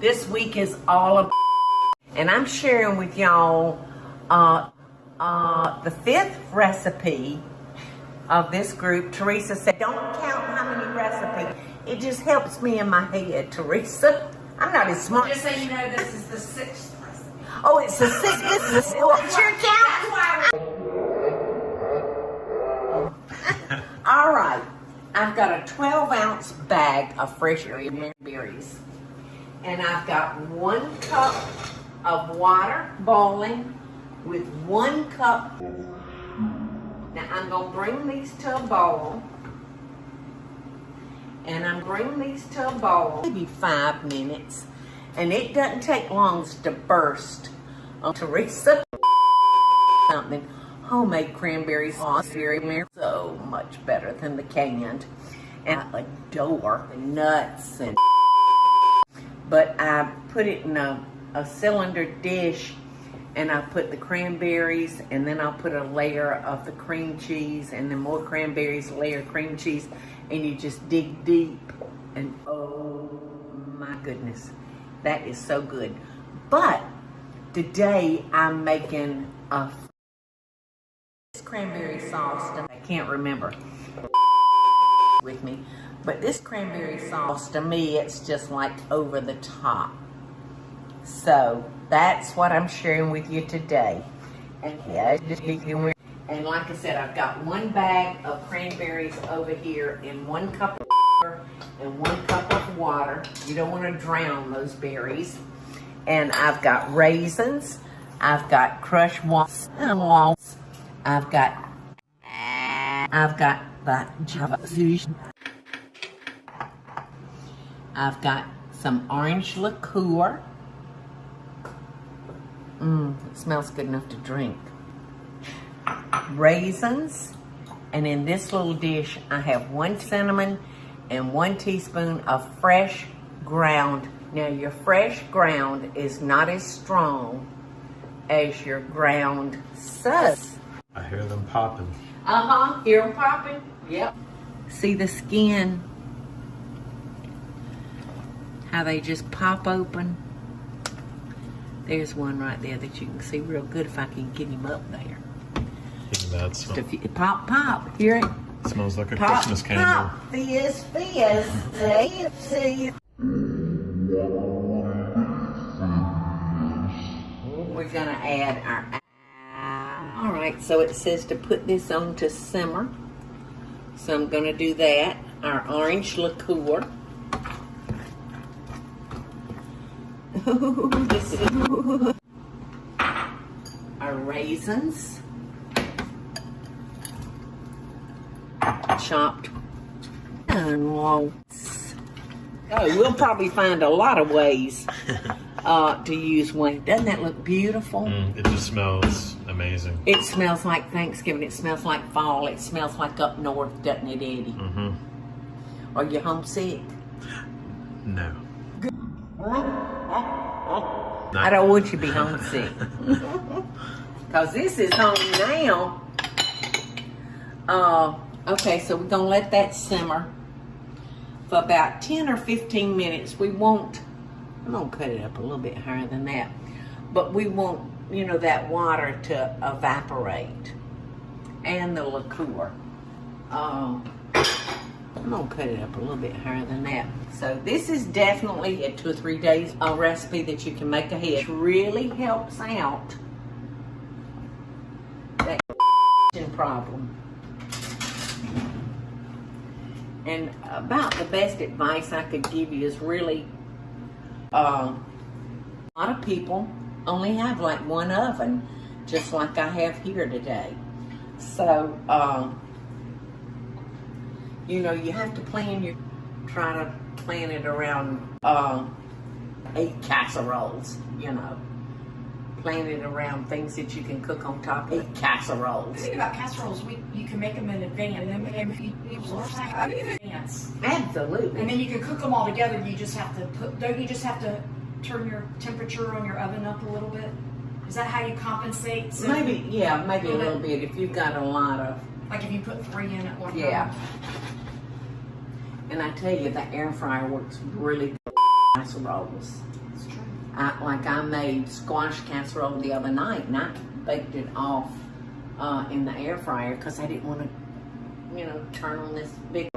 This week is all about, and I'm sharing with y'all the 5th recipe of this group. Teresa said, don't count how many recipes. It just helps me in my head, Teresa. I'm not as smart. Just so you know, this is the 6th recipe. Oh, it's the 6th. This is the what's your count? All right. I've got a 12-ounce bag of fresh berries. And I've got 1 cup of water boiling with 1 cup. Now I'm going to bring these to a boil. And I'm bringing these to a boil, maybe 5 minutes. And it doesn't take long to burst. Teresa, something. Homemade cranberry sauce, so much better than the canned. And I adore the nuts. But I put it in a cylinder dish, and I put the cranberries, and then I'll put a layer of the cream cheese, and then more cranberries, a layer of cream cheese, and you just dig deep, and oh my goodness, that is so good. But today I'm making a cranberry sauce. I can't remember with me, but this cranberry sauce, to me, it's just like over the top. So that's what I'm sharing with you today. And yeah, and like I said, I've got 1 bag of cranberries over here in 1 cup of sugar and 1 cup of water. You don't want to drown those berries. And I've got raisins. I've got crushed walnuts. I've got the Java. I've got some orange liqueur. It smells good enough to drink. Raisins, and in this little dish I have 1 cinnamon and 1 teaspoon of fresh ground. Now your fresh ground is not as strong as your ground sus. I hear them popping. Hear them popping? Yep. See the skin? How they just pop open? There's one right there that you can see real good if I can get him up there. That smell. Pop, pop. Hear it? It smells like a Pop, Christmas candle. pop. Fizz, fizz. See? We're going to add our... All right, so it says to put this on to simmer. So I'm going to do that. Our orange liqueur. Our raisins. Chopped. Oh, we'll probably find a lot of ways to use one. Doesn't that look beautiful? It just smells amazing. It smells like Thanksgiving. It smells like fall. It smells like up north, doesn't it, Eddie? Are you homesick? No. I don't want you to be homesick. Because this is home now. Okay, so we're going to let that simmer for about 10 or 15 minutes. I'm going to cut it up a little bit higher than that. But we want, that water to evaporate. And the liqueur. I'm going to cut it up a little bit higher than that. So this is definitely a 2 or 3 days recipe that you can make ahead. It really helps out that problem. And about the best advice I could give you is really, a lot of people only have like 1 oven, just like I have here today. So, you have to try to plan it around 8 casseroles, Plan it around things that you can cook on top of 8 casseroles. The thing about casseroles, you can make them in advance. Absolutely. And then you can cook them all together. You just have to don't you just have to turn your temperature on your oven up a little bit? Is that how you compensate? So maybe a little bit if you've got a lot of... Like if you put 3 in at one time? Yeah. And I tell you, the air fryer works really good. casseroles. It's true. I made squash casserole the other night, and I baked it off in the air fryer because I didn't want to, you know, turn on this big.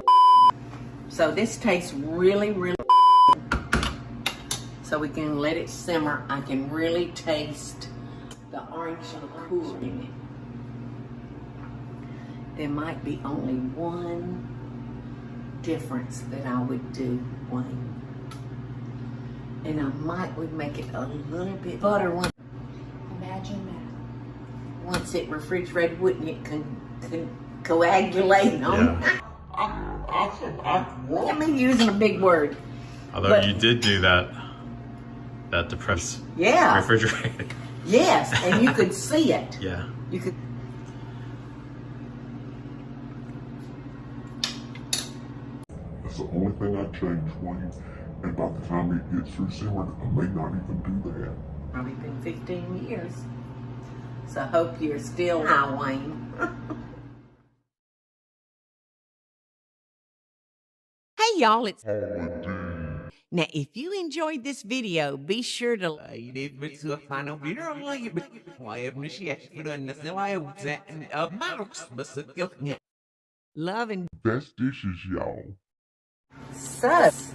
So this tastes really, really. So we can let it simmer. I can really taste the orange liqueur in it. There might be only one difference that I would do, Wayne. And I would make it a little bit butter once. Imagine that. Once it refrigerated, wouldn't it coagulate on? Yeah. I'm using a big word. Although But- you did do that depressed Yeah. refrigerator. Yes, and you could see it. Yeah. You could. That's the only thing I changed, Wayne. And by the time it gets through simmering, I may not even do that. Probably been 15 years. So I hope you're still high, Wayne. Hey y'all, it's Paula Deen. now if you enjoyed this video, be sure to like it, but so find out video like it, why haven't she actually done this? Why was that love and Best dishes, y'all. Sus.